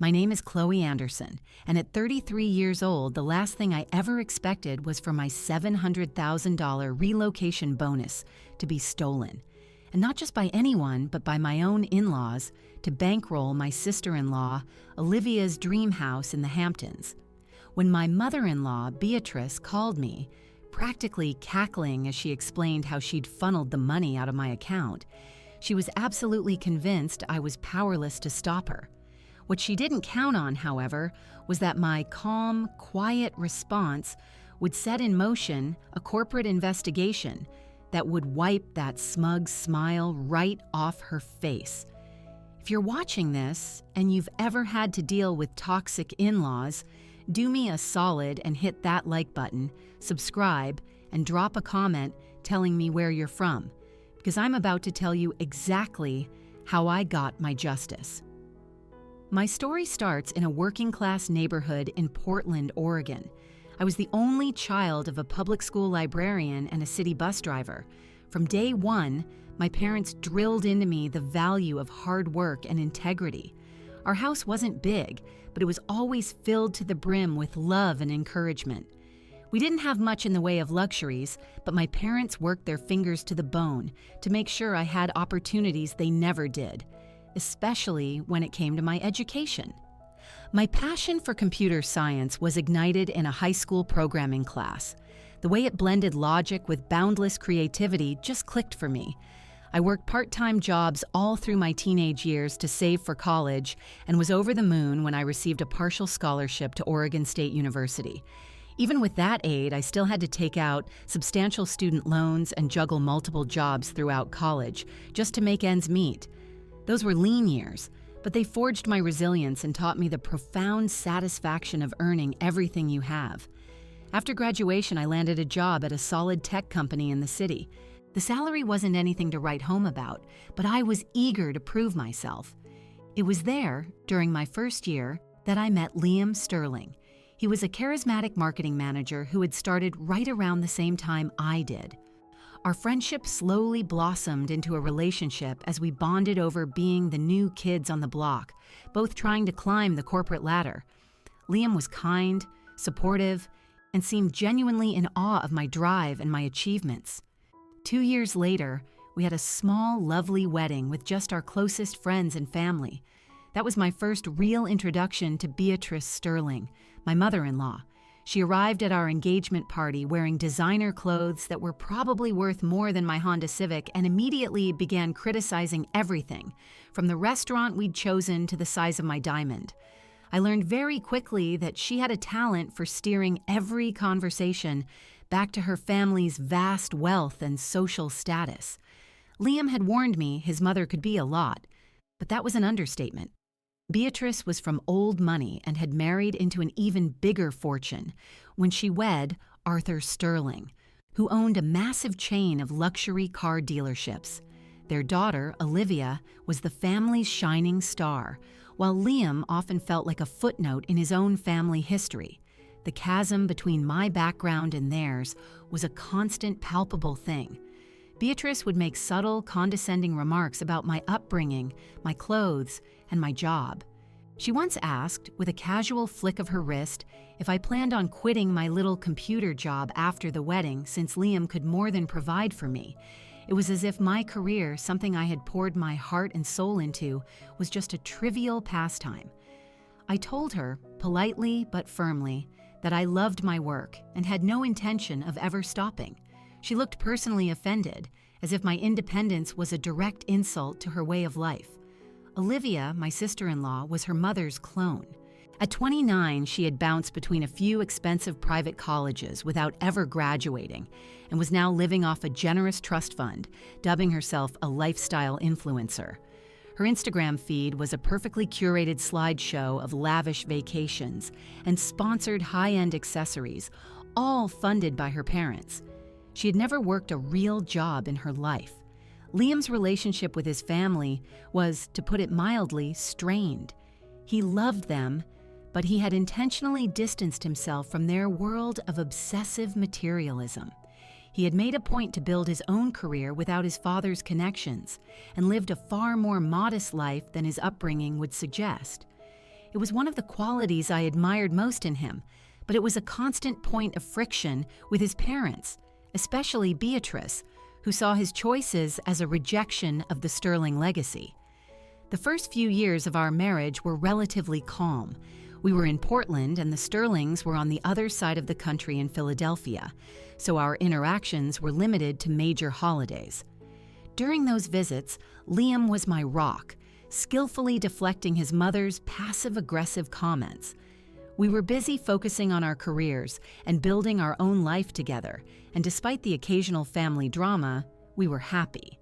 My name is Chloe Anderson, and at 33 years old, the last thing I ever expected was for my $700,000 relocation bonus to be stolen. And not just by anyone, but by my own in-laws, to bankroll my sister-in-law, Olivia's dream house in the Hamptons. When my mother-in-law, Beatrice, called me, practically cackling as she explained how she'd funneled the money out of my account, she was absolutely convinced I was powerless to stop her. What she didn't count on, however, was that my calm, quiet response would set in motion a corporate investigation that would wipe that smug smile right off her face. If you're watching this and you've ever had to deal with toxic in-laws, do me a solid and hit that like button, subscribe, and drop a comment telling me where you're from, because I'm about to tell you exactly how I got my justice. My story starts in a working-class neighborhood in Portland, Oregon. I was the only child of a public school librarian and a city bus driver. From day one, my parents drilled into me the value of hard work and integrity. Our house wasn't big, but it was always filled to the brim with love and encouragement. We didn't have much in the way of luxuries, but my parents worked their fingers to the bone to make sure I had opportunities they never did, especially when it came to my education. My passion for computer science was ignited in a high school programming class. The way it blended logic with boundless creativity just clicked for me. I worked part-time jobs all through my teenage years to save for college and was over the moon when I received a partial scholarship to Oregon State University. Even with that aid, I still had to take out substantial student loans and juggle multiple jobs throughout college just to make ends meet. Those were lean years, but they forged my resilience and taught me the profound satisfaction of earning everything you have. After graduation, I landed a job at a solid tech company in the city. The salary wasn't anything to write home about, but I was eager to prove myself. It was there, during my first year, that I met Liam Sterling. He was a charismatic marketing manager who had started right around the same time I did. Our friendship slowly blossomed into a relationship as we bonded over being the new kids on the block, both trying to climb the corporate ladder. Liam was kind, supportive, and seemed genuinely in awe of my drive and my achievements. 2 years later, we had a small, lovely wedding with just our closest friends and family. That was my first real introduction to Beatrice Sterling, my mother-in-law. She arrived at our engagement party wearing designer clothes that were probably worth more than my Honda Civic and immediately began criticizing everything, from the restaurant we'd chosen to the size of my diamond. I learned very quickly that she had a talent for steering every conversation back to her family's vast wealth and social status. Liam had warned me his mother could be a lot, but that was an understatement. Beatrice was from old money and had married into an even bigger fortune when she wed Arthur Sterling, who owned a massive chain of luxury car dealerships. Their daughter, Olivia, was the family's shining star, while Liam often felt like a footnote in his own family history. The chasm between my background and theirs was a constant, palpable thing. Beatrice would make subtle, condescending remarks about my upbringing, my clothes, and my job. She once asked, with a casual flick of her wrist, if I planned on quitting my little computer job after the wedding since Liam could more than provide for me. It was as if my career, something I had poured my heart and soul into, was just a trivial pastime. I told her, politely but firmly, that I loved my work and had no intention of ever stopping. She looked personally offended, as if my independence was a direct insult to her way of life. Olivia, my sister-in-law, was her mother's clone. At 29, she had bounced between a few expensive private colleges without ever graduating and was now living off a generous trust fund, dubbing herself a lifestyle influencer. Her Instagram feed was a perfectly curated slideshow of lavish vacations and sponsored high-end accessories, all funded by her parents. She had never worked a real job in her life. Liam's relationship with his family was, to put it mildly, strained. He loved them, but he had intentionally distanced himself from their world of obsessive materialism. He had made a point to build his own career without his father's connections and lived a far more modest life than his upbringing would suggest. It was one of the qualities I admired most in him, but it was a constant point of friction with his parents, especially Beatrice, who saw his choices as a rejection of the Sterling legacy. The first few years of our marriage were relatively calm. We were in Portland and the Sterlings were on the other side of the country in Philadelphia, so our interactions were limited to major holidays. During those visits, Liam was my rock, skillfully deflecting his mother's passive-aggressive comments. We were busy focusing on our careers and building our own life together, and despite the occasional family drama, we were happy.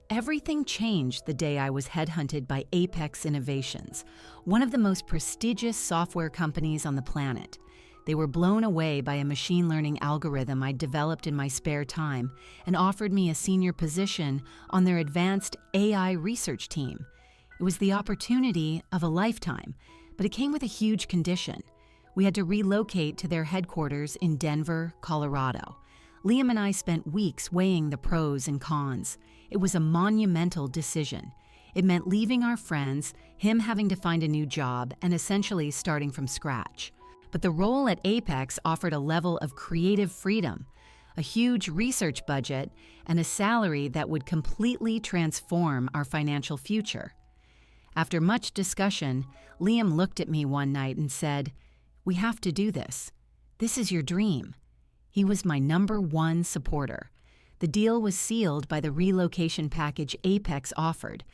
Everything changed the day I was headhunted by Apex Innovations, one of the most prestigious software companies on the planet. They were blown away by a machine learning algorithm I'd developed in my spare time and offered me a senior position on their advanced AI research team. It was the opportunity of a lifetime, but it came with a huge condition. We had to relocate to their headquarters in Denver, Colorado. Liam and I spent weeks weighing the pros and cons. It was a monumental decision. It meant leaving our friends, him having to find a new job, and essentially starting from scratch. But the role at Apex offered a level of creative freedom, a huge research budget, and a salary that would completely transform our financial future. After much discussion, Liam looked at me one night and said, "We have to do this. This is your dream." He was my #1 supporter. The deal was sealed by the relocation package Apex offered.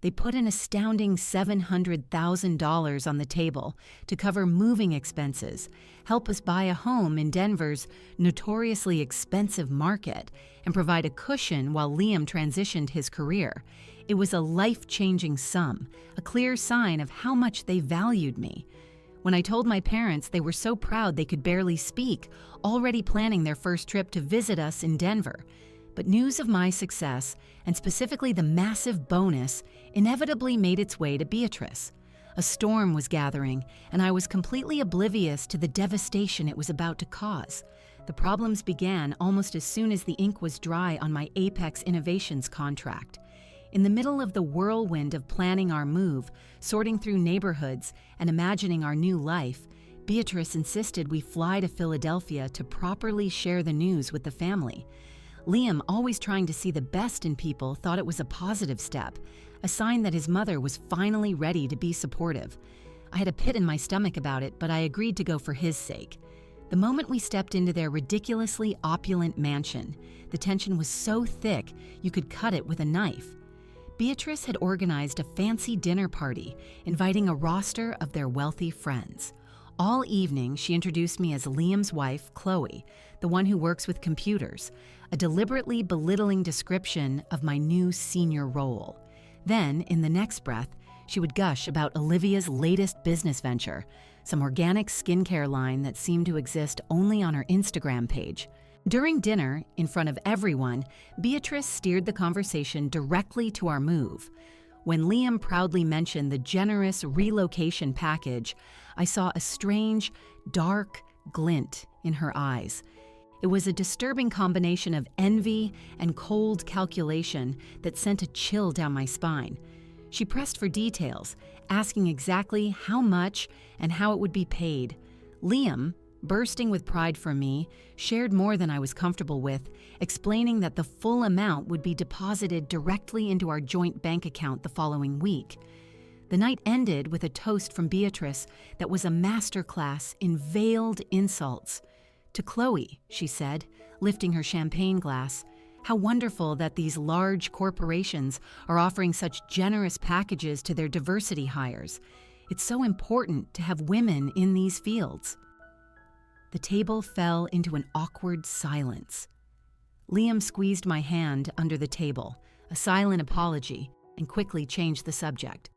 They put an astounding $700,000 on the table to cover moving expenses, help us buy a home in Denver's notoriously expensive market, and provide a cushion while Liam transitioned his career. It was a life-changing sum, a clear sign of how much they valued me. When I told my parents, they were so proud they could barely speak, already planning their first trip to visit us in Denver. But news of my success, and specifically the massive bonus, inevitably made its way to Beatrice. A storm was gathering, and I was completely oblivious to the devastation it was about to cause. The problems began almost as soon as the ink was dry on my Apex Innovations contract. In the middle of the whirlwind of planning our move, sorting through neighborhoods, and imagining our new life, Beatrice insisted we fly to Philadelphia to properly share the news with the family. Liam, always trying to see the best in people, thought it was a positive step, a sign that his mother was finally ready to be supportive. I had a pit in my stomach about it, but I agreed to go for his sake. The moment we stepped into their ridiculously opulent mansion, the tension was so thick you could cut it with a knife. Beatrice had organized a fancy dinner party, inviting a roster of their wealthy friends. All evening, she introduced me as Liam's wife, Chloe, the one who works with computers, a deliberately belittling description of my new senior role. Then, in the next breath, she would gush about Olivia's latest business venture, some organic skincare line that seemed to exist only on her Instagram page. During dinner, in front of everyone, Beatrice steered the conversation directly to our move. When Liam proudly mentioned the generous relocation package, I saw a strange, dark glint in her eyes. It was a disturbing combination of envy and cold calculation that sent a chill down my spine. She pressed for details, asking exactly how much and how it would be paid. Liam, bursting with pride for me, shared more than I was comfortable with, explaining that the full amount would be deposited directly into our joint bank account the following week. The night ended with a toast from Beatrice that was a masterclass in veiled insults. "To Chloe," she said, lifting her champagne glass, "how wonderful that these large corporations are offering such generous packages to their diversity hires. It's so important to have women in these fields." The table fell into an awkward silence. Liam squeezed my hand under the table, a silent apology, and quickly changed the subject.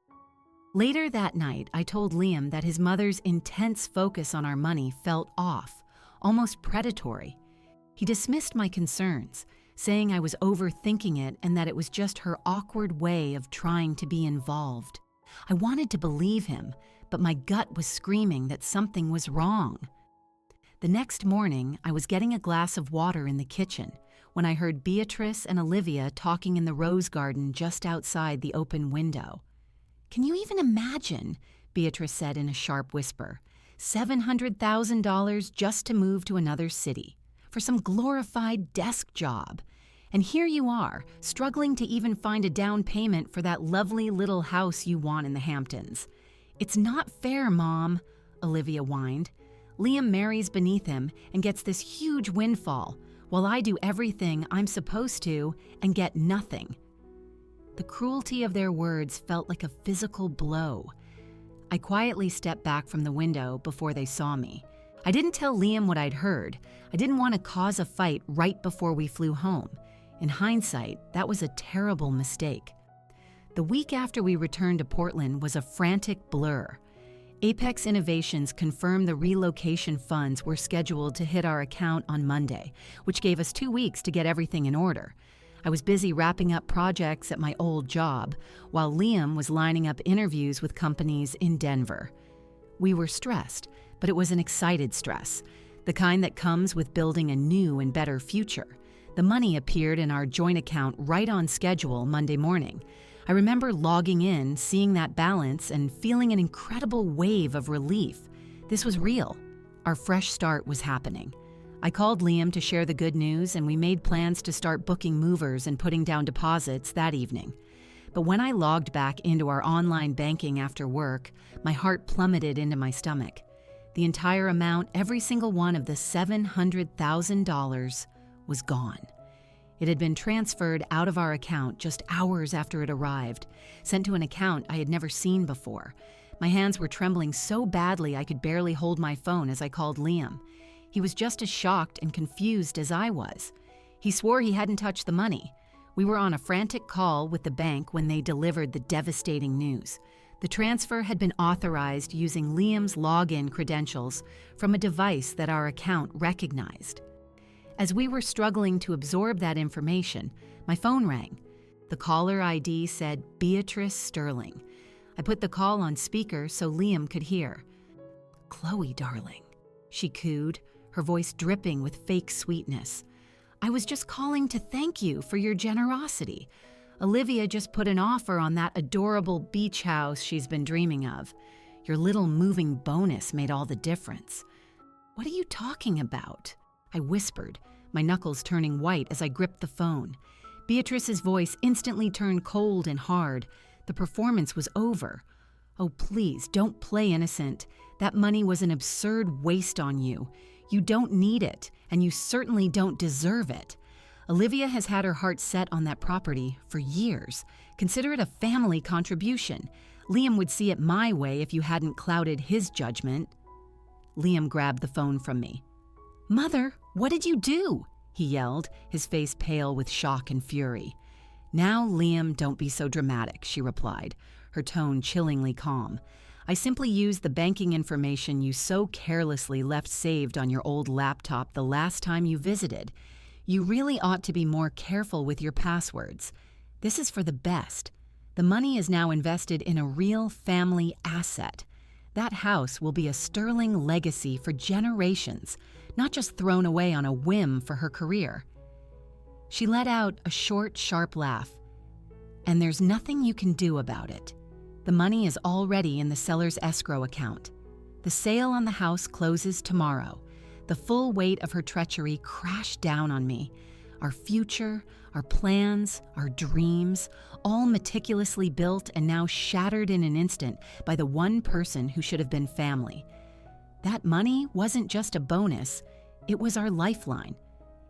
Later that night, I told Liam that his mother's intense focus on our money felt off, almost predatory. He dismissed my concerns, saying I was overthinking it and that it was just her awkward way of trying to be involved. I wanted to believe him, but my gut was screaming that something was wrong. The next morning, I was getting a glass of water in the kitchen when I heard Beatrice and Olivia talking in the rose garden just outside the open window. "Can you even imagine?" Beatrice said in a sharp whisper. $700,000 just to move to another city, for some glorified desk job. And here you are, struggling to even find a down payment for that lovely little house you want in the Hamptons. It's not fair, Mom, Olivia whined. Liam marries beneath him and gets this huge windfall, while I do everything I'm supposed to and get nothing. The cruelty of their words felt like a physical blow. I quietly stepped back from the window before they saw me. I didn't tell Liam what I'd heard. I didn't want to cause a fight right before we flew home. In hindsight, that was a terrible mistake. The week after we returned to Portland was a frantic blur. Apex Innovations confirmed the relocation funds were scheduled to hit our account on Monday, which gave us 2 weeks to get everything in order. I was busy wrapping up projects at my old job, while Liam was lining up interviews with companies in Denver. We were stressed, but it was an excited stress, the kind that comes with building a new and better future. The money appeared in our joint account right on schedule Monday morning. I remember logging in, seeing that balance, and feeling an incredible wave of relief. This was real. Our fresh start was happening. I called Liam to share the good news, and we made plans to start booking movers and putting down deposits that evening. But when I logged back into our online banking after work, my heart plummeted into my stomach. The entire amount, every single one of the $700,000, was gone. It had been transferred out of our account just hours after it arrived, sent to an account I had never seen before. My hands were trembling so badly I could barely hold my phone as I called Liam. He was just as shocked and confused as I was. He swore he hadn't touched the money. We were on a frantic call with the bank when they delivered the devastating news. The transfer had been authorized using Liam's login credentials from a device that our account recognized. As we were struggling to absorb that information, my phone rang. The caller ID said Beatrice Sterling. I put the call on speaker so Liam could hear. "Chloe, darling," she cooed, her voice dripping with fake sweetness. "I was just calling to thank you for your generosity. Olivia just put an offer on that adorable beach house she's been dreaming of. Your little moving bonus made all the difference." "What are you talking about?" I whispered, my knuckles turning white as I gripped the phone. Beatrice's voice instantly turned cold and hard. The performance was over. "Oh, please, don't play innocent. That money was an absurd waste on you. You don't need it, and you certainly don't deserve it. Olivia has had her heart set on that property for years. Consider it a family contribution. Liam would see it my way if you hadn't clouded his judgment." Liam grabbed the phone from me. "Mother, what did you do?" he yelled, his face pale with shock and fury. "Now, Liam, don't be so dramatic," she replied, her tone chillingly calm. "I simply used the banking information you so carelessly left saved on your old laptop the last time you visited. You really ought to be more careful with your passwords. This is for the best. The money is now invested in a real family asset. That house will be a sterling legacy for generations, not just thrown away on a whim for her career." She let out a short, sharp laugh. "And there's nothing you can do about it. The money is already in the seller's escrow account. The sale on the house closes tomorrow." The full weight of her treachery crashed down on me. Our future, our plans, our dreams, all meticulously built and now shattered in an instant by the one person who should have been family. That money wasn't just a bonus, it was our lifeline.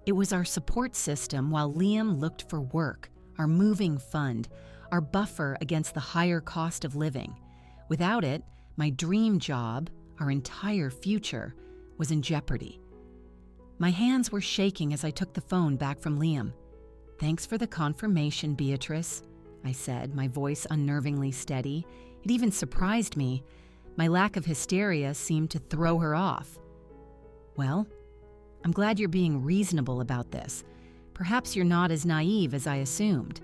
It was our support system while Liam looked for work, our moving fund, our buffer against the higher cost of living. Without it, my dream job, our entire future, was in jeopardy. My hands were shaking as I took the phone back from Liam. "Thanks for the confirmation, Beatrice," I said, my voice unnervingly steady. It even surprised me. My lack of hysteria seemed to throw her off. "Well, I'm glad you're being reasonable about this. Perhaps you're not as naive as I assumed."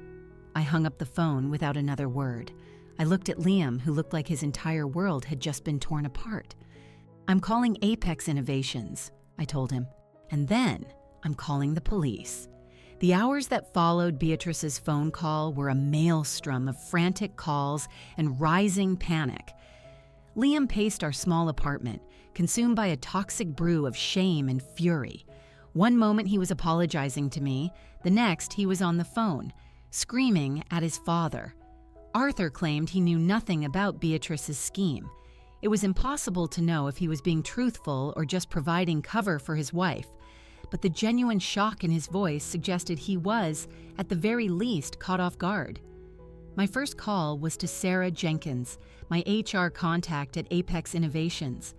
I hung up the phone without another word. I looked at Liam, who looked like his entire world had just been torn apart. "I'm calling Apex Innovations," I told him. "And then I'm calling the police." The hours that followed Beatrice's phone call were a maelstrom of frantic calls and rising panic. Liam paced our small apartment, consumed by a toxic brew of shame and fury. One moment he was apologizing to me, the next he was on the phone, screaming at his father. Arthur claimed he knew nothing about Beatrice's scheme. It was impossible to know if he was being truthful or just providing cover for his wife, but the genuine shock in his voice suggested he was, at the very least, caught off guard. My first call was to Sarah Jenkins, my HR contact at Apex Innovations.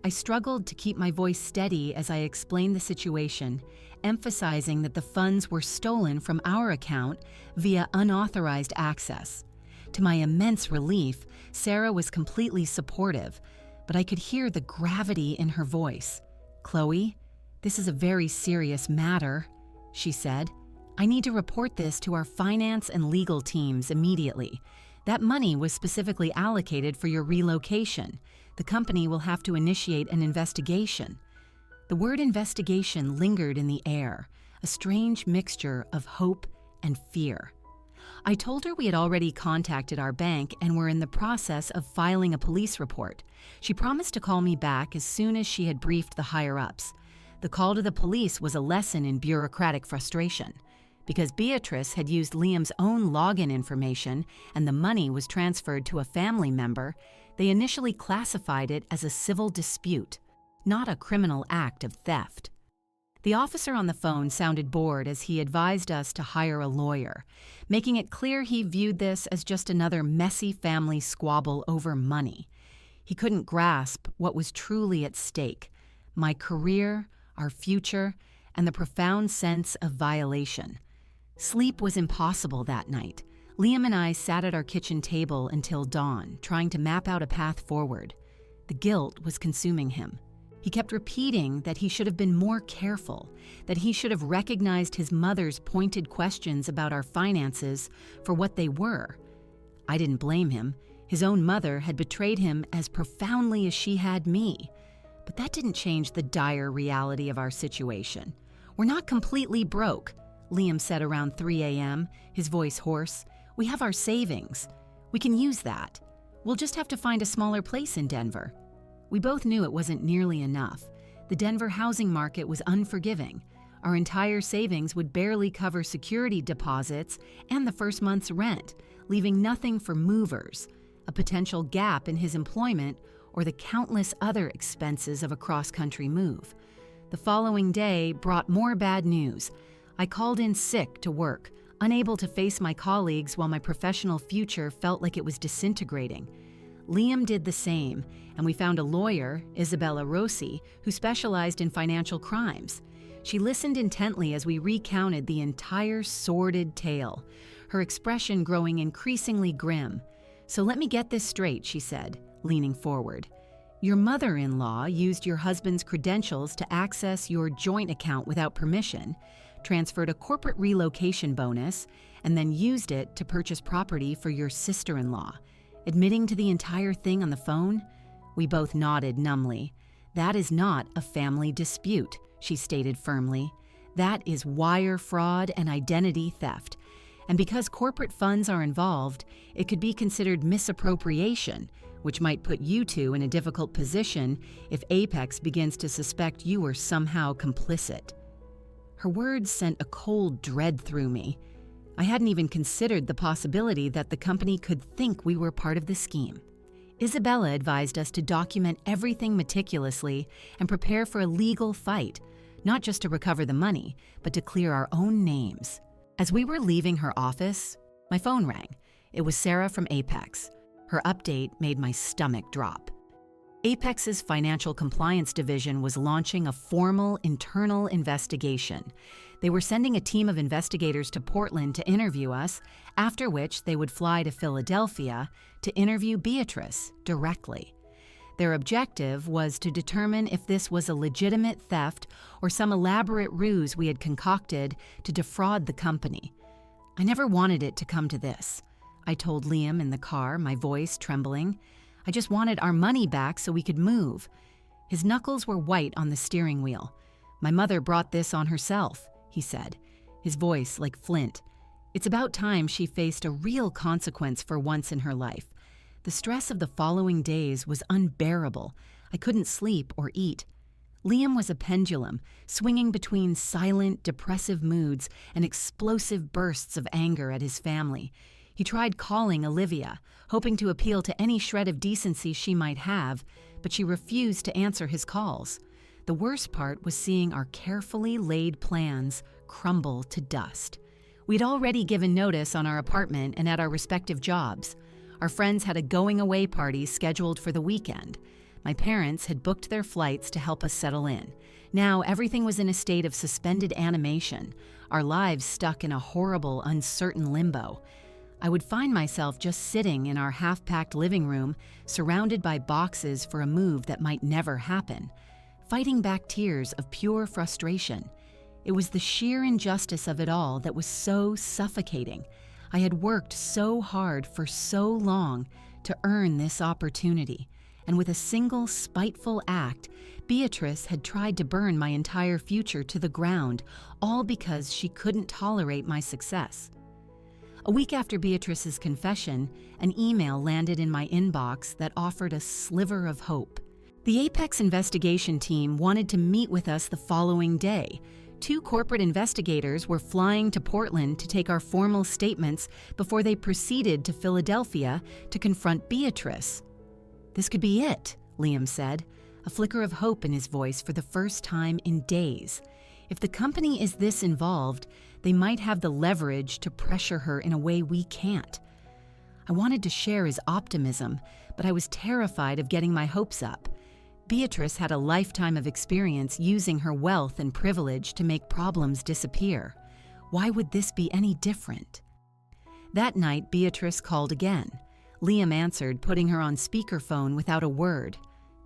I struggled to keep my voice steady as I explained the situation, emphasizing that the funds were stolen from our account via unauthorized access. To my immense relief, Sarah was completely supportive, but I could hear the gravity in her voice. "Chloe, this is a very serious matter," she said. "I need to report this to our finance and legal teams immediately. That money was specifically allocated for your relocation. The company will have to initiate an investigation." The word investigation lingered in the air, a strange mixture of hope and fear. I told her we had already contacted our bank and were in the process of filing a police report. She promised to call me back as soon as she had briefed the higher-ups. The call to the police was a lesson in bureaucratic frustration. Because Beatrice had used Liam's own login information and the money was transferred to a family member, they initially classified it as a civil dispute, not a criminal act of theft. The officer on the phone sounded bored as he advised us to hire a lawyer, making it clear he viewed this as just another messy family squabble over money. He couldn't grasp what was truly at stake: my career, our future, and the profound sense of violation. Sleep was impossible that night. Liam and I sat at our kitchen table until dawn, trying to map out a path forward. The guilt was consuming him. He kept repeating that he should have been more careful, that he should have recognized his mother's pointed questions about our finances for what they were. I didn't blame him. His own mother had betrayed him as profoundly as she had me. But that didn't change the dire reality of our situation. "We're not completely broke," Liam said around 3 a.m., his voice hoarse. "We have our savings. We can use that. We'll just have to find a smaller place in Denver." We both knew it wasn't nearly enough. The Denver housing market was unforgiving. Our entire savings would barely cover security deposits and the first month's rent, leaving nothing for movers, a potential gap in his employment, or the countless other expenses of a cross-country move. The following day brought more bad news. I called in sick to work, unable to face my colleagues while my professional future felt like it was disintegrating. Liam did the same, and we found a lawyer, Isabella Rossi, who specialized in financial crimes. She listened intently as we recounted the entire sordid tale, her expression growing increasingly grim. "So let me get this straight," she said, leaning forward. "Your mother-in-law used your husband's credentials to access your joint account without permission, transferred a corporate relocation bonus, and then used it to purchase property for your sister-in-law, admitting to the entire thing on the phone?" We both nodded numbly. "That is not a family dispute," she stated firmly. "That is wire fraud and identity theft. And because corporate funds are involved, it could be considered misappropriation, which might put you two in a difficult position if Apex begins to suspect you were somehow complicit." Her words sent a cold dread through me. I hadn't even considered the possibility that the company could think we were part of the scheme. Isabella advised us to document everything meticulously and prepare for a legal fight, not just to recover the money, but to clear our own names. As we were leaving her office, my phone rang. It was Sarah from Apex. Her update made my stomach drop. Apex's financial compliance division was launching a formal internal investigation. They were sending a team of investigators to Portland to interview us, after which they would fly to Philadelphia to interview Beatrice directly. Their objective was to determine if this was a legitimate theft or some elaborate ruse we had concocted to defraud the company. I never wanted it to come to this. I told Liam in the car, my voice trembling. I just wanted our money back so we could move. His knuckles were white on the steering wheel. "My mother brought this on herself," he said, his voice like flint. It's about time she faced a real consequence for once in her life. The stress of the following days was unbearable. I couldn't sleep or eat. Liam was a pendulum, swinging between silent, depressive moods and explosive bursts of anger at his family. He tried calling Olivia, hoping to appeal to any shred of decency she might have, but she refused to answer his calls. The worst part was seeing our carefully laid plans crumble to dust. We'd already given notice on our apartment and at our respective jobs. Our friends had a going-away party scheduled for the weekend. My parents had booked their flights to help us settle in. Now everything was in a state of suspended animation, our lives stuck in a horrible, uncertain limbo. I would find myself just sitting in our half-packed living room, surrounded by boxes for a move that might never happen, fighting back tears of pure frustration. It was the sheer injustice of it all that was so suffocating. I had worked so hard for so long to earn this opportunity, and with a single spiteful act, Beatrice had tried to burn my entire future to the ground, all because she couldn't tolerate my success. A week after Beatrice's confession, an email landed in my inbox that offered a sliver of hope. The Apex investigation team wanted to meet with us the following day. 2 corporate investigators were flying to Portland to take our formal statements before they proceeded to Philadelphia to confront Beatrice. "This could be it," Liam said, a flicker of hope in his voice for the first time in days. If the company is this involved, they might have the leverage to pressure her in a way we can't. I wanted to share his optimism, but I was terrified of getting my hopes up. Beatrice had a lifetime of experience using her wealth and privilege to make problems disappear. Why would this be any different? That night, Beatrice called again. Liam answered, putting her on speakerphone without a word.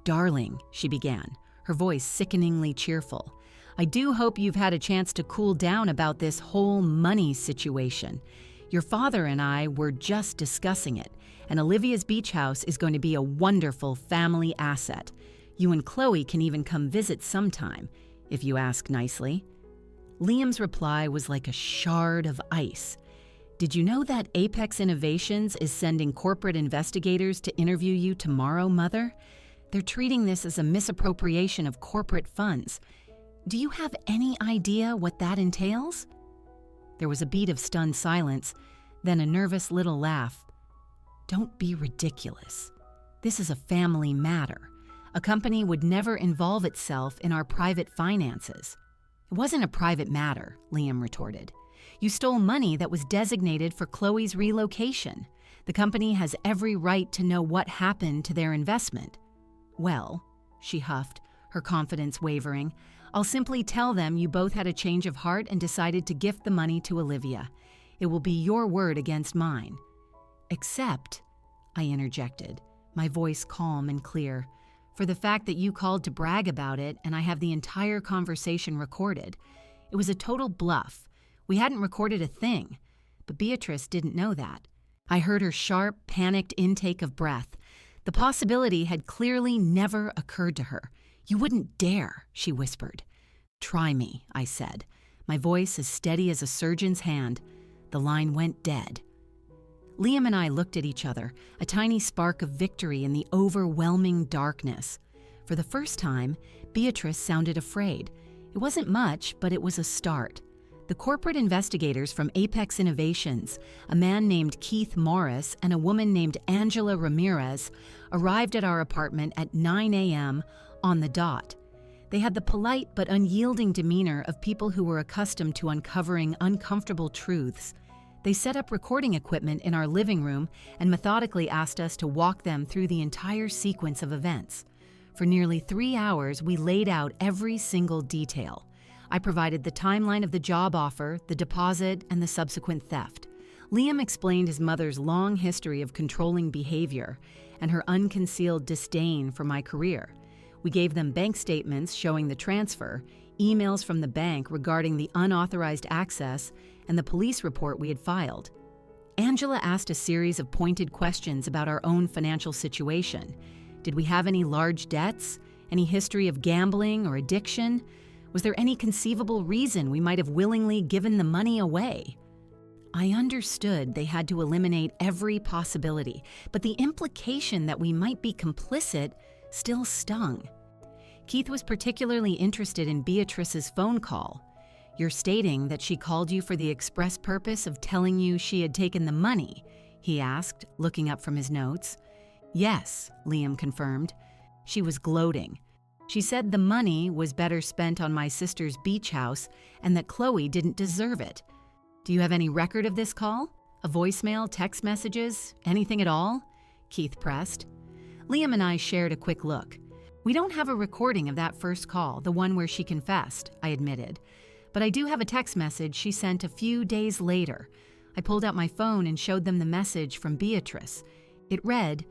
"Darling," she began, her voice sickeningly cheerful, "I do hope you've had a chance to cool down about this whole money situation. Your father and I were just discussing it, and Olivia's beach house is going to be a wonderful family asset. You and Chloe can even come visit sometime, if you ask nicely." Liam's reply was like a shard of ice. "Did you know that Apex Innovations is sending corporate investigators to interview you tomorrow, Mother? They're treating this as a misappropriation of corporate funds. Do you have any idea what that entails?" There was a beat of stunned silence, then a nervous little laugh. "Don't be ridiculous. This is a family matter. A company would never involve itself in our private finances." "It wasn't a private matter," Liam retorted. "You stole money that was designated for Chloe's relocation. The company has every right to know what happened to their investment." "Well," she huffed, her confidence wavering, "I'll simply tell them you both had a change of heart and decided to gift the money to Olivia. It will be your word against mine." "Except," I interjected, my voice calm and clear, "for the fact that you called to brag about it and I have the entire conversation recorded. It was a total bluff. We hadn't recorded a thing." But Beatrice didn't know that. I heard her sharp, panicked intake of breath. The possibility had clearly never occurred to her. "You wouldn't dare," she whispered. "Try me," I said, my voice as steady as a surgeon's hand. The line went dead. Liam and I looked at each other, a tiny spark of victory in the overwhelming darkness. For the first time, Beatrice sounded afraid. It wasn't much, but it was a start. The corporate investigators from Apex Innovations, a man named Keith Morris and a woman named Angela Ramirez, arrived at our apartment at 9 a.m. on the dot. They had the polite but unyielding demeanor of people who were accustomed to uncovering uncomfortable truths. They set up recording equipment in our living room and methodically asked us to walk them through the entire sequence of events. For nearly 3 hours, we laid out every single detail. I provided the timeline of the job offer, the deposit, and the subsequent theft. Liam explained his mother's long history of controlling behavior and her unconcealed disdain for my career. We gave them bank statements showing the transfer, emails from the bank regarding the unauthorized access, and the police report we had filed. Angela asked a series of pointed questions about our own financial situation. Did we have any large debts? Any history of gambling or addiction? Was there any conceivable reason we might have willingly given the money away? I understood they had to eliminate every possibility, but the implication that we might be complicit still stung. Keith was particularly interested in Beatrice's phone call. "You're stating that she called you for the express purpose of telling you she had taken the money?" he asked, looking up from his notes. "Yes," Liam confirmed. She was gloating. She said the money was better spent on my sister's beach house and that Chloe didn't deserve it. "Do you have any record of this call? A voicemail, text messages, anything at all?" Keith pressed. Liam and I shared a quick look. "We don't have a recording of that first call, the one where she confessed," I admitted. "But I do have a text message she sent a few days later." I pulled out my phone and showed them the message from Beatrice. It read,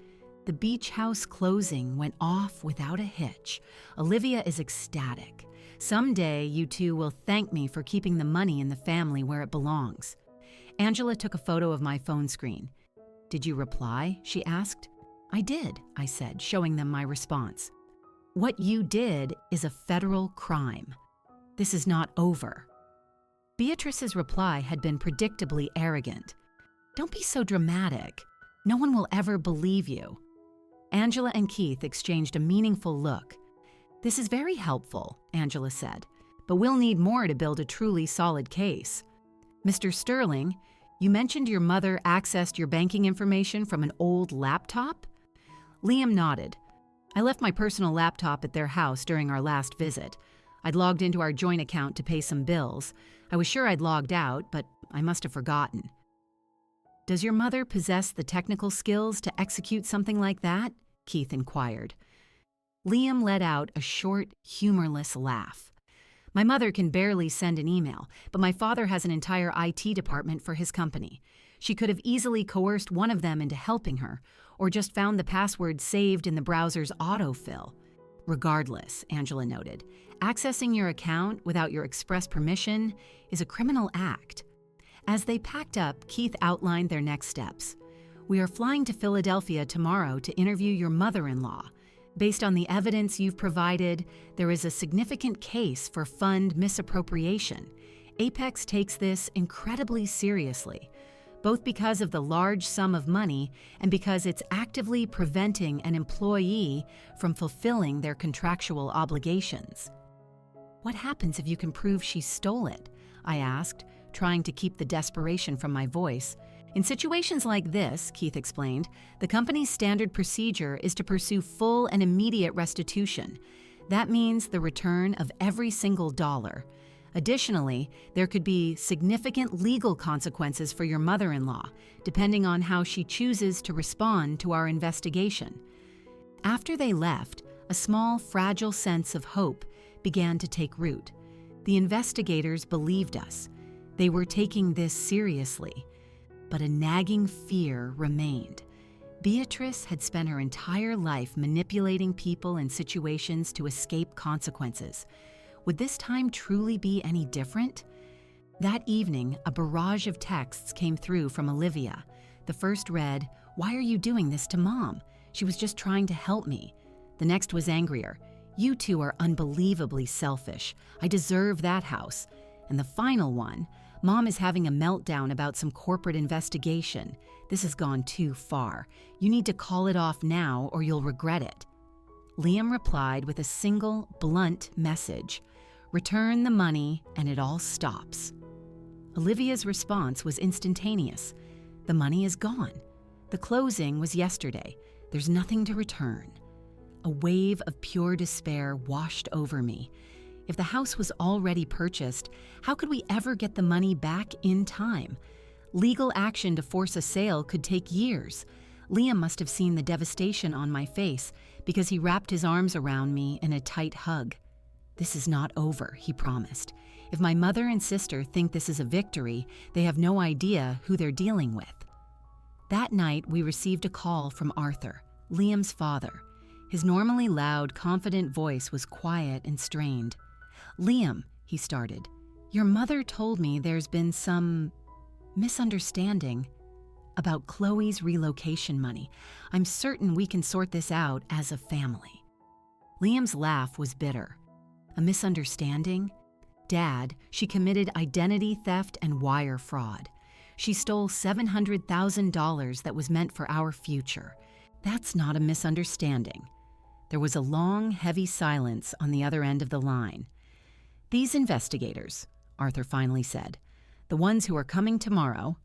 "The beach house closing went off without a hitch. Olivia is ecstatic. Someday you two will thank me for keeping the money in the family where it belongs." Angela took a photo of my phone screen. "Did you reply?" she asked. "I did," I said, showing them my response. "What you did is a federal crime. This is not over." Beatrice's reply had been predictably arrogant. "Don't be so dramatic. No one will ever believe you." Angela and Keith exchanged a meaningful look. "This is very helpful," Angela said, "but we'll need more to build a truly solid case. Mr. Sterling, you mentioned your mother accessed your banking information from an old laptop?" Liam nodded. "I left my personal laptop at their house during our last visit. I'd logged into our joint account to pay some bills. I was sure I'd logged out, but I must have forgotten." "Does your mother possess the technical skills to execute something like that?" Keith inquired. Liam let out a short, humorless laugh. "My mother can barely send an email, but my father has an entire IT department for his company. She could have easily coerced one of them into helping her, or just found the password saved in the browser's autofill." "Regardless," Angela noted, "accessing your account without your express permission is a criminal act." As they packed up, Keith outlined their next steps. "We are flying to Philadelphia tomorrow to interview your mother-in-law. Based on the evidence you've provided, there is a significant case for fund misappropriation. Apex takes this incredibly seriously, both because of the large sum of money and because it's actively preventing an employee from fulfilling their contractual obligations." "What happens if you can prove she stole it?" I asked, trying to keep the desperation from my voice. "In situations like this," Keith explained, "the company's standard procedure is to pursue full and immediate restitution. That means the return of every single dollar. Additionally, there could be significant legal consequences for your mother-in-law, depending on how she chooses to respond to our investigation." After they left, a small, fragile sense of hope began to take root. The investigators believed us. They were taking this seriously. But a nagging fear remained. Beatrice had spent her entire life manipulating people and situations to escape consequences. Would this time truly be any different? That evening, a barrage of texts came through from Olivia. The first read, "Why are you doing this to Mom? She was just trying to help me." The next was angrier. "You two are unbelievably selfish. I deserve that house." And the final one, "Mom is having a meltdown about some corporate investigation. This has gone too far. You need to call it off now or you'll regret it." Liam replied with a single, blunt message: "Return the money and it all stops." Olivia's response was instantaneous. "The money is gone. The closing was yesterday. There's nothing to return." A wave of pure despair washed over me. If the house was already purchased, how could we ever get the money back in time? Legal action to force a sale could take years. Liam must have seen the devastation on my face because he wrapped his arms around me in a tight hug. "This is not over," he promised. "If my mother and sister think this is a victory, they have no idea who they're dealing with." That night, we received a call from Arthur, Liam's father. His normally loud, confident voice was quiet and strained. "Liam," he started, "your mother told me there's been some misunderstanding about Chloe's relocation money. I'm certain we can sort this out as a family." Liam's laugh was bitter. "A misunderstanding? Dad, she committed identity theft and wire fraud. She stole $700,000 that was meant for our future. That's not a misunderstanding. There was a long, heavy silence on the other end of the line. These investigators, Arthur finally said, the ones who are coming tomorrow.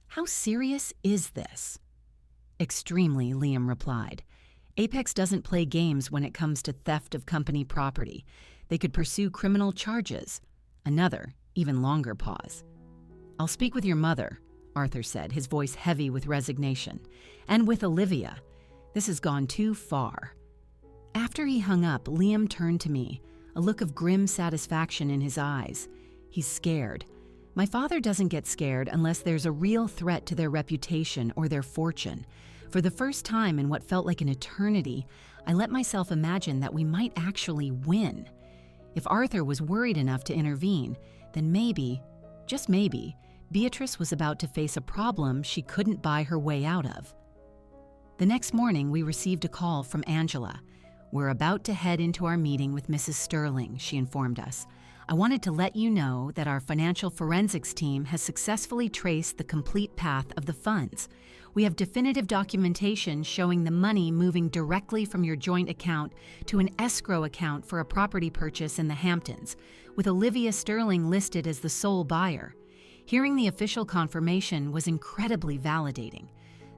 How serious is this? Extremely, Liam replied. Apex doesn't play games when it comes to theft of company property. They could pursue criminal charges. Another, even longer pause. I'll speak with your mother, Arthur said, his voice heavy with resignation. And with Olivia. This has gone too far. After he hung up, Liam turned to me, a look of grim satisfaction in his eyes. He's scared. My father doesn't get scared unless there's a real threat to their reputation or their fortune. For the first time in what felt like an eternity, I let myself imagine that we might actually win. If Arthur was worried enough to intervene, then maybe, just maybe, Beatrice was about to face a problem she couldn't buy her way out of. The next morning, we received a call from Angela. We're about to head into our meeting with Mrs. Sterling, she informed us. I wanted to let you know that our financial forensics team has successfully traced the complete path of the funds. We have definitive documentation showing the money moving directly from your joint account to an escrow account for a property purchase in the Hamptons, with Olivia Sterling listed as the sole buyer. Hearing the official confirmation was incredibly validating.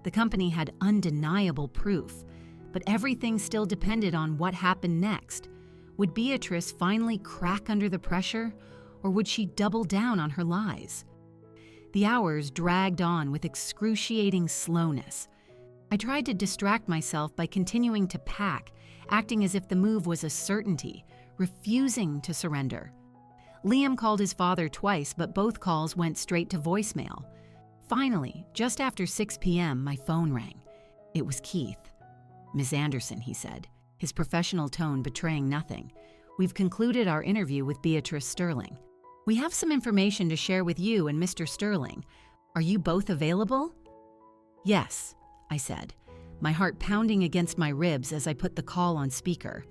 The company had undeniable proof, but everything still depended on what happened next. Would Beatrice finally crack under the pressure, or would she double down on her lies? The hours dragged on with excruciating slowness. I tried to distract myself by continuing to pack, acting as if the move was a certainty, refusing to surrender. Liam called his father twice, but both calls went straight to voicemail. Finally, just after 6 p.m., my phone rang. It was Keith. Ms. Anderson, he said, his professional tone betraying nothing. We've concluded our interview with Beatrice Sterling. We have some information to share with you and Mr. Sterling. Are you both available? Yes, I said, my heart pounding against my ribs as I put the call on speaker.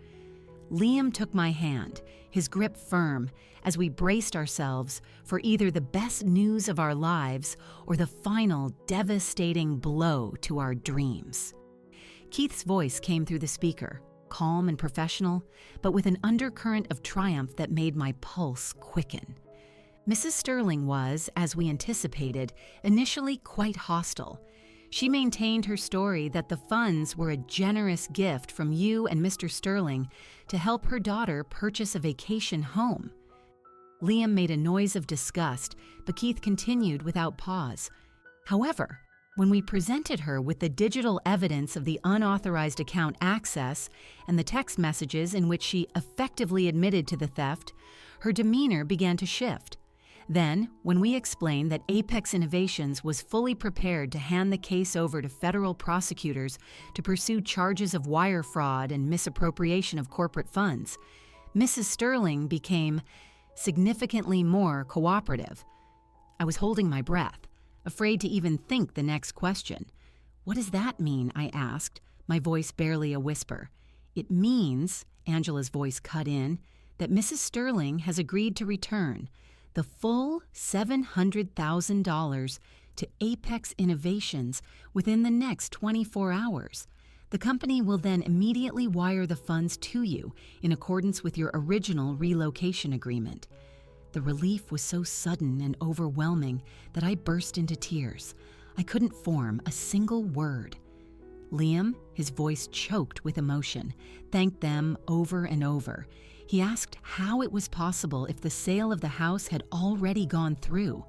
Liam took my hand, his grip firm, as we braced ourselves for either the best news of our lives or the final devastating blow to our dreams. Keith's voice came through the speaker, calm and professional, but with an undercurrent of triumph that made my pulse quicken. Mrs. Sterling was, as we anticipated, initially quite hostile. She maintained her story that the funds were a generous gift from you and Mr. Sterling to help her daughter purchase a vacation home. Liam made a noise of disgust, but Keith continued without pause. However, when we presented her with the digital evidence of the unauthorized account access and the text messages in which she effectively admitted to the theft, her demeanor began to shift. Then, when we explained that Apex Innovations was fully prepared to hand the case over to federal prosecutors to pursue charges of wire fraud and misappropriation of corporate funds, Mrs. Sterling became significantly more cooperative. I was holding my breath, afraid to even think the next question. What does that mean? I asked, my voice barely a whisper. It means, Angela's voice cut in, that Mrs. Sterling has agreed to return the full $700,000 to Apex Innovations within the next 24 hours. The company will then immediately wire the funds to you in accordance with your original relocation agreement. The relief was so sudden and overwhelming that I burst into tears. I couldn't form a single word. Liam, his voice choked with emotion, thanked them over and over. He asked how it was possible if the sale of the house had already gone through.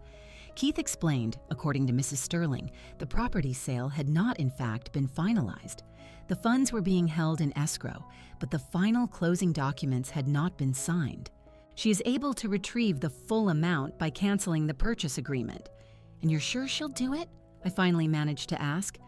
Keith explained, according to Mrs. Sterling, the property sale had not in fact been finalized. The funds were being held in escrow, but the final closing documents had not been signed. She is able to retrieve the full amount by canceling the purchase agreement. And you're sure she'll do it? I finally managed to ask.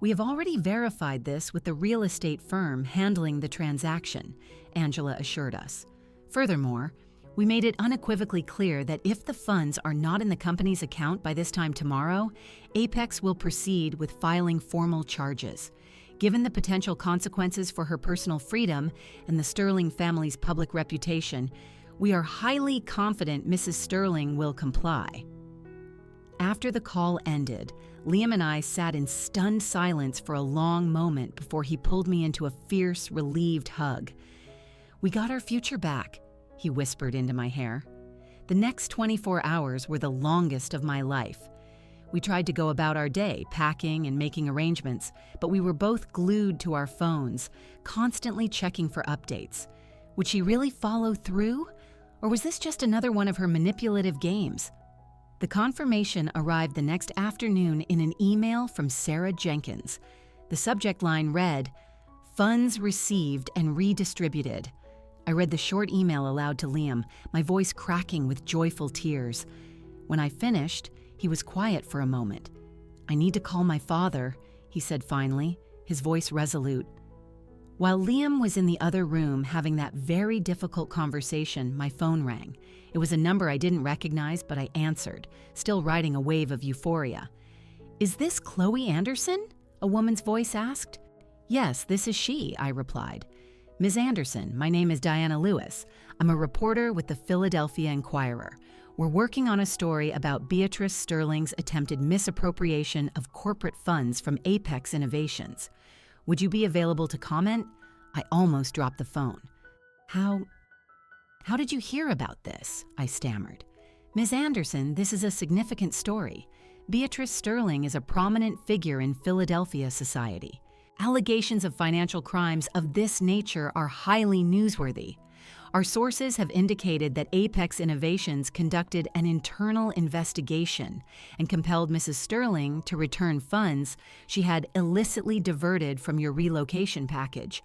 We have already verified this with the real estate firm handling the transaction, Angela assured us. Furthermore, we made it unequivocally clear that if the funds are not in the company's account by this time tomorrow, Apex will proceed with filing formal charges. Given the potential consequences for her personal freedom and the Sterling family's public reputation, we are highly confident Mrs. Sterling will comply. After the call ended, Liam and I sat in stunned silence for a long moment before he pulled me into a fierce, relieved hug. "We got our future back," he whispered into my hair. The next 24 hours were the longest of my life. We tried to go about our day, packing and making arrangements, but we were both glued to our phones, constantly checking for updates. Would she really follow through? Or was this just another one of her manipulative games? The confirmation arrived the next afternoon in an email from Sarah Jenkins. The subject line read, "Funds received and redistributed." I read the short email aloud to Liam, my voice cracking with joyful tears. When I finished, he was quiet for a moment. "I need to call my father," he said finally, his voice resolute. While Liam was in the other room having that very difficult conversation, my phone rang. It was a number I didn't recognize, but I answered, still riding a wave of euphoria. "Is this Chloe Anderson?" a woman's voice asked. "Yes, this is she," I replied. "Ms. Anderson, my name is Diana Lewis. I'm a reporter with the Philadelphia Inquirer. We're working on a story about Beatrice Sterling's attempted misappropriation of corporate funds from Apex Innovations. Would you be available to comment?" I almost dropped the phone. How did you hear about this?" I stammered. "Ms. Anderson, this is a significant story. Beatrice Sterling is a prominent figure in Philadelphia society. Allegations of financial crimes of this nature are highly newsworthy. Our sources have indicated that Apex Innovations conducted an internal investigation and compelled Mrs. Sterling to return funds she had illicitly diverted from your relocation package.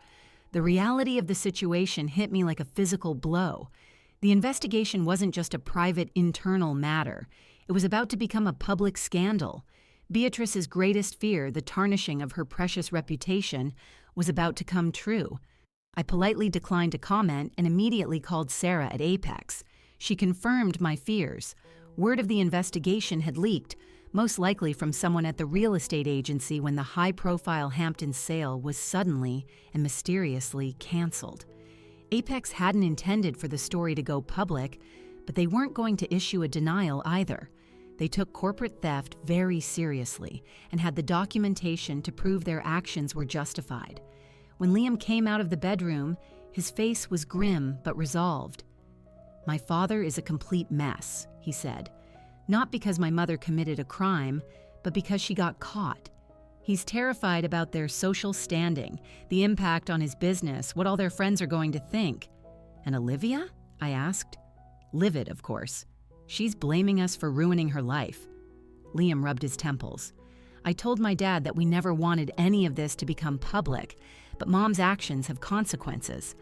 The reality of the situation hit me like a physical blow. The investigation wasn't just a private internal matter. It was about to become a public scandal. Beatrice's greatest fear, the tarnishing of her precious reputation, was about to come true. I politely declined to comment and immediately called Sarah at Apex. She confirmed my fears. Word of the investigation had leaked, most likely from someone at the real estate agency when the high-profile Hampton sale was suddenly and mysteriously canceled. Apex hadn't intended for the story to go public, but they weren't going to issue a denial either. They took corporate theft very seriously and had the documentation to prove their actions were justified. When Liam came out of the bedroom, his face was grim but resolved. "My father is a complete mess," he said. "Not because my mother committed a crime, but because she got caught. He's terrified about their social standing, the impact on his business, what all their friends are going to think." "And Olivia?" I asked. "Livid, of course. She's blaming us for ruining her life." Liam rubbed his temples. "I told my dad that we never wanted any of this to become public, but Mom's actions have consequences.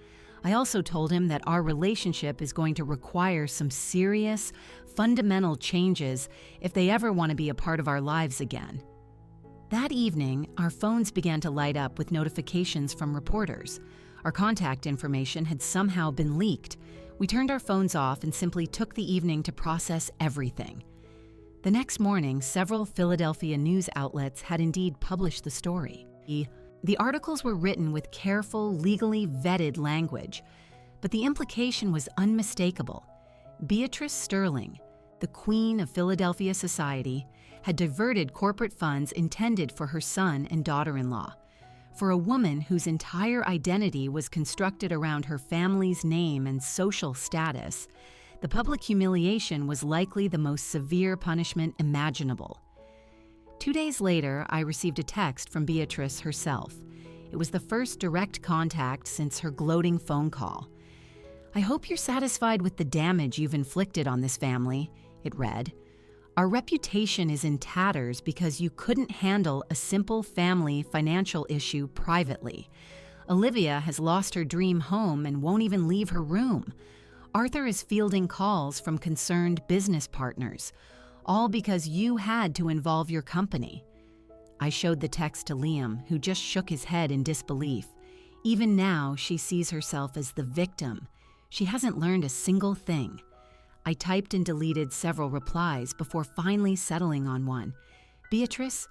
I also told him that our relationship is going to require some serious, fundamental changes if they ever want to be a part of our lives again." That evening, our phones began to light up with notifications from reporters. Our contact information had somehow been leaked. We turned our phones off and simply took the evening to process everything. The next morning, several Philadelphia news outlets had indeed published the story. The articles were written with careful, legally vetted language, but the implication was unmistakable. Beatrice Sterling, the queen of Philadelphia society, had diverted corporate funds intended for her son and daughter-in-law. For a woman whose entire identity was constructed around her family's name and social status, the public humiliation was likely the most severe punishment imaginable. 2 days later, I received a text from Beatrice herself. It was the first direct contact since her gloating phone call. "I hope you're satisfied with the damage you've inflicted on this family," it read. "Our reputation is in tatters because you couldn't handle a simple family financial issue privately. Olivia has lost her dream home and won't even leave her room. Arthur is fielding calls from concerned business partners, all because you had to involve your company." I showed the text to Liam, who just shook his head in disbelief. Even now, she sees herself as the victim. She hasn't learned a single thing. I typed and deleted several replies before finally settling on one. "Beatrice,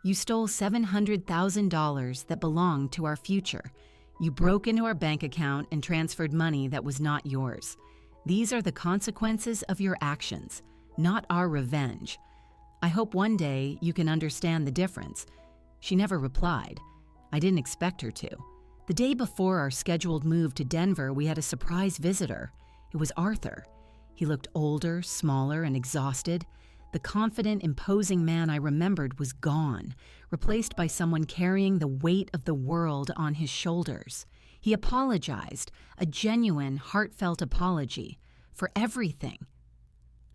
you stole $700,000 that belonged to our future. You broke into our bank account and transferred money that was not yours. These are the consequences of your actions, not our revenge. I hope one day you can understand the difference." She never replied. I didn't expect her to. The day before our scheduled move to Denver, we had a surprise visitor. It was Arthur. He looked older, smaller, and exhausted. The confident, imposing man I remembered was gone, replaced by someone carrying the weight of the world on his shoulders. He apologized, a genuine, heartfelt apology, for everything.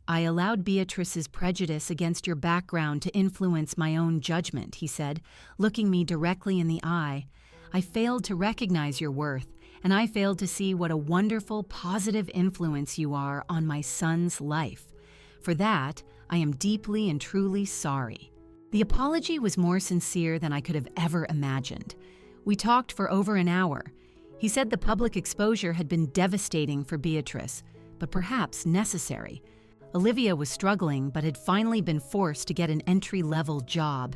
"I allowed Beatrice's prejudice against your background to influence my own judgment," he said, looking me directly in the eye. "I failed to recognize your worth, and I failed to see what a wonderful, positive influence you are on my son's life. For that, I am deeply and truly sorry." The apology was more sincere than I could have ever imagined. We talked for over an hour. He said the public exposure had been devastating for Beatrice, but perhaps necessary. Olivia was struggling, but had finally been forced to get an entry-level job.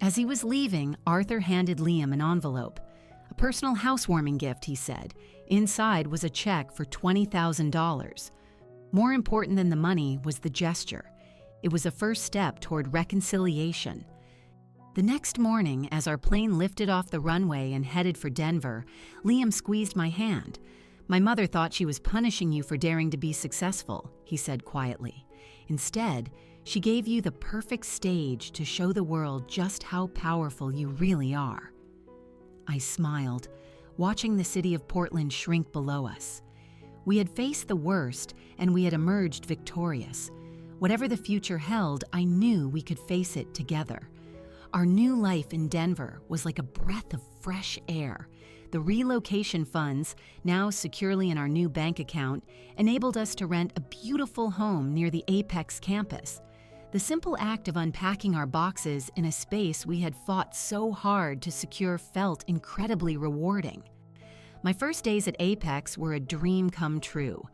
As he was leaving, Arthur handed Liam an envelope. "A personal housewarming gift," he said. Inside was a check for $20,000. More important than the money was the gesture. It was a first step toward reconciliation. The next morning, as our plane lifted off the runway and headed for Denver, Liam squeezed my hand. "My mother thought she was punishing you for daring to be successful," he said quietly. "Instead, she gave you the perfect stage to show the world just how powerful you really are." I smiled, watching the city of Portland shrink below us. We had faced the worst, and we had emerged victorious. Whatever the future held, I knew we could face it together. Our new life in Denver was like a breath of fresh air. The relocation funds, now securely in our new bank account, enabled us to rent a beautiful home near the Apex campus. The simple act of unpacking our boxes in a space we had fought so hard to secure felt incredibly rewarding. My first days at Apex were a dream come true.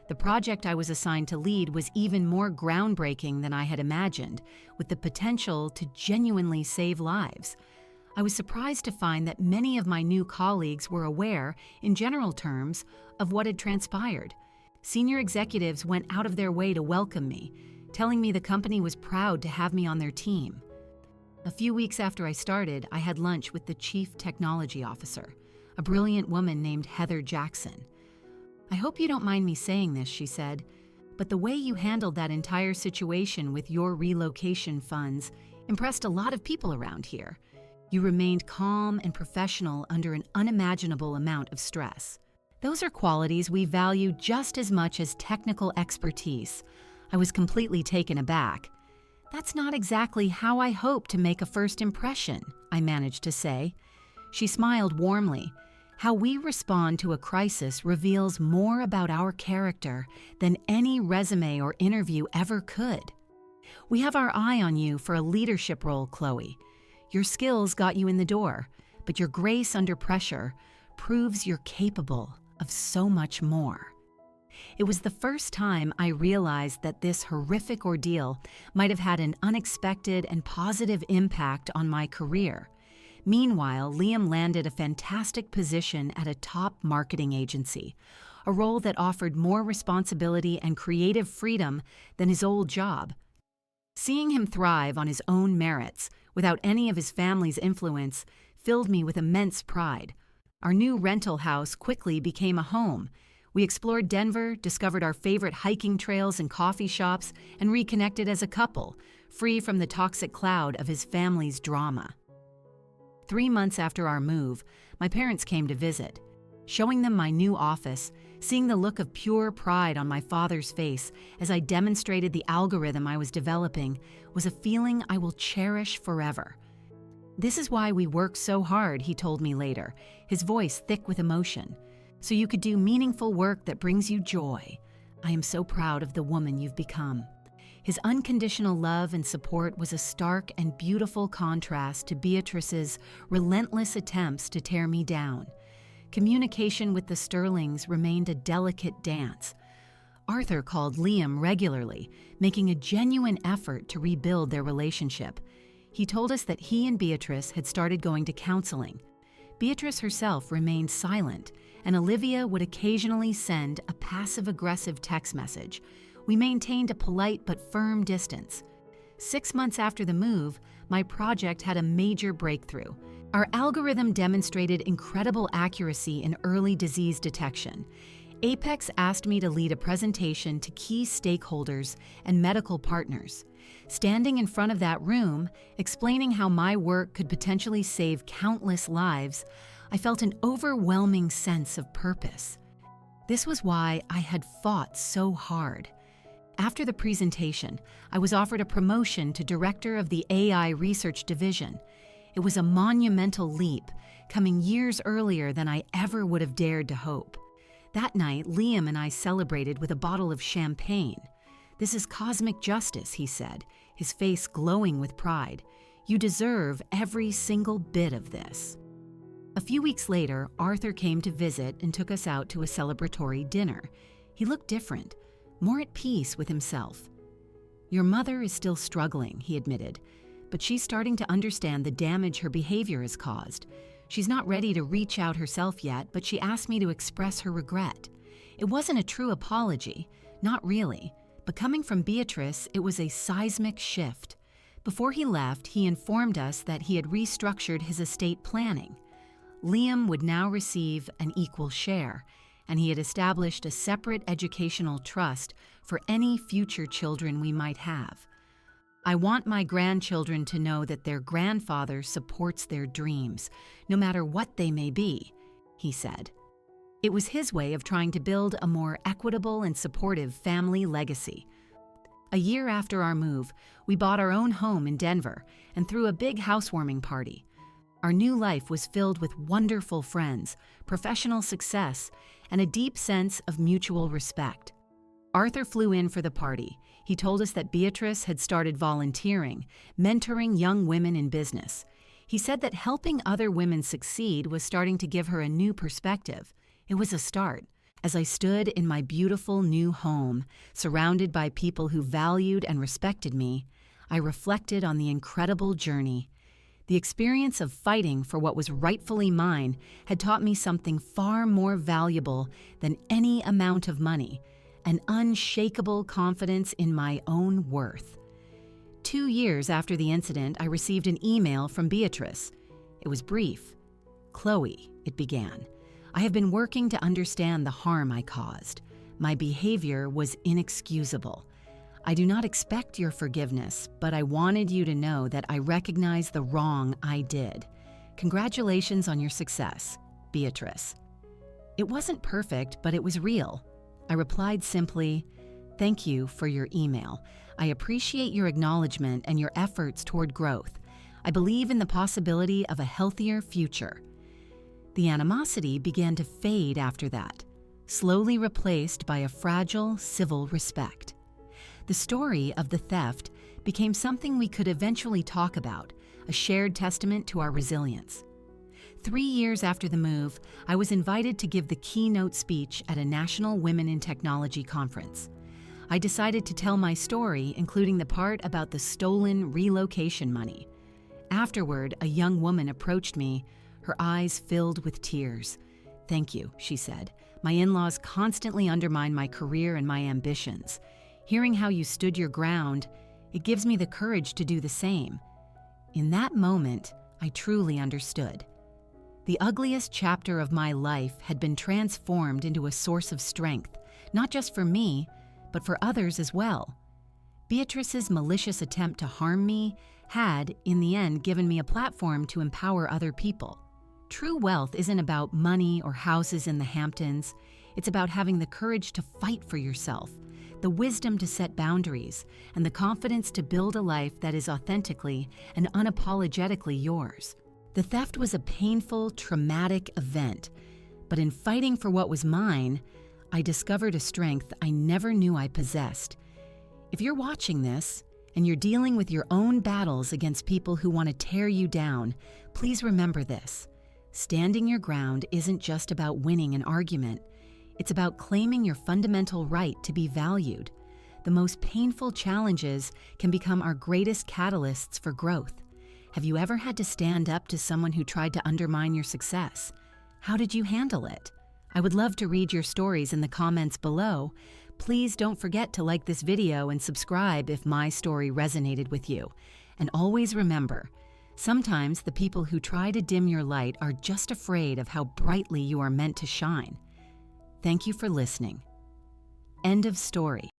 The project I was assigned to lead was even more groundbreaking than I had imagined, with the potential to genuinely save lives. I was surprised to find that many of my new colleagues were aware, in general terms, of what had transpired. Senior executives went out of their way to welcome me, telling me the company was proud to have me on their team. A few weeks after I started, I had lunch with the Chief Technology Officer, a brilliant woman named Heather Jackson. "I hope you don't mind me saying this," she said, "but the way you handled that entire situation with your relocation funds impressed a lot of people around here. You remained calm and professional under an unimaginable amount of stress. Those are qualities we value just as much as technical expertise." I was completely taken aback. "That's not exactly how I hope to make a first impression," I managed to say. She smiled warmly. "How we respond to a crisis reveals more about our character than any resume or interview ever could. We have our eye on you for a leadership role, Chloe. Your skills got you in the door, but your grace under pressure proves you're capable of so much more." It was the first time I realized that this horrific ordeal might have had an unexpected and positive impact on my career. Meanwhile, Liam landed a fantastic position at a top marketing agency, a role that offered more responsibility and creative freedom than his old job. Seeing him thrive on his own merits, without any of his family's influence, filled me with immense pride. Our new rental house quickly became a home. We explored Denver, discovered our favorite hiking trails and coffee shops, and reconnected as a couple, free from the toxic cloud of his family's drama. 3 months after our move, my parents came to visit. Showing them my new office, seeing the look of pure pride on my father's face as I demonstrated the algorithm I was developing, was a feeling I will cherish forever. "This is why we work so hard," he told me later, his voice thick with emotion. "So you could do meaningful work that brings you joy. I am so proud of the woman you've become." His unconditional love and support was a stark and beautiful contrast to Beatrice's relentless attempts to tear me down. Communication with the Sterlings remained a delicate dance. Arthur called Liam regularly, making a genuine effort to rebuild their relationship. He told us that he and Beatrice had started going to counseling. Beatrice herself remained silent, and Olivia would occasionally send a passive-aggressive text message. We maintained a polite but firm distance. 6 months after the move, my project had a major breakthrough. Our algorithm demonstrated incredible accuracy in early disease detection. Apex asked me to lead a presentation to key stakeholders and medical partners. Standing in front of that room, explaining how my work could potentially save countless lives, I felt an overwhelming sense of purpose. This was why I had fought so hard. After the presentation, I was offered a promotion to director of the AI Research Division. It was a monumental leap, coming years earlier than I ever would have dared to hope. That night, Liam and I celebrated with a bottle of champagne. "This is cosmic justice," he said, his face glowing with pride. "You deserve every single bit of this." A few weeks later, Arthur came to visit and took us out to a celebratory dinner. He looked different, more at peace with himself. "Your mother is still struggling," he admitted, "but she's starting to understand the damage her behavior has caused. She's not ready to reach out herself yet, but she asked me to express her regret. It wasn't a true apology, not really, but coming from Beatrice, it was a seismic shift." Before he left, he informed us that he had restructured his estate planning. Liam would now receive an equal share, and he had established a separate educational trust for any future children we might have. "I want my grandchildren to know that their grandfather supports their dreams, no matter what they may be," he said. It was his way of trying to build a more equitable and supportive family legacy. A year after our move, we bought our own home in Denver and threw a big housewarming party. Our new life was filled with wonderful friends, professional success, and a deep sense of mutual respect. Arthur flew in for the party. He told us that Beatrice had started volunteering, mentoring young women in business. He said that helping other women succeed was starting to give her a new perspective. It was a start. As I stood in my beautiful new home, surrounded by people who valued and respected me, I reflected on the incredible journey. The experience of fighting for what was rightfully mine had taught me something far more valuable than any amount of money, an unshakable confidence in my own worth. 2 years after the incident, I received an email from Beatrice. It was brief. "Chloe," it began, "I have been working to understand the harm I caused. My behavior was inexcusable. I do not expect your forgiveness, but I wanted you to know that I recognize the wrong I did. Congratulations on your success, Beatrice." It wasn't perfect, but it was real. I replied simply, "Thank you for your email. I appreciate your acknowledgement and your efforts toward growth. I believe in the possibility of a healthier future." The animosity began to fade after that, slowly replaced by a fragile civil respect. The story of the theft became something we could eventually talk about, a shared testament to our resilience. 3 years after the move, I was invited to give the keynote speech at a National Women in Technology conference. I decided to tell my story, including the part about the stolen relocation money. Afterward, a young woman approached me, her eyes filled with tears. "Thank you," she said. "My in-laws constantly undermine my career and my ambitions. Hearing how you stood your ground, it gives me the courage to do the same." In that moment, I truly understood. The ugliest chapter of my life had been transformed into a source of strength, not just for me, but for others as well. Beatrice's malicious attempt to harm me had, in the end, given me a platform to empower other people. True wealth isn't about money or houses in the Hamptons. It's about having the courage to fight for yourself, the wisdom to set boundaries, and the confidence to build a life that is authentically and unapologetically yours. The theft was a painful, traumatic event, but in fighting for what was mine, I discovered a strength I never knew I possessed. If you're watching this, and you're dealing with your own battles against people who want to tear you down, please remember this. Standing your ground isn't just about winning an argument. It's about claiming your fundamental right to be valued. The most painful challenges can become our greatest catalysts for growth. Have you ever had to stand up to someone who tried to undermine your success? How did you handle it? I would love to read your stories in the comments below. Please don't forget to like this video and subscribe if my story resonated with you. And always remember, sometimes the people who try to dim your light are just afraid of how brightly you are meant to shine. Thank you for listening. End of story.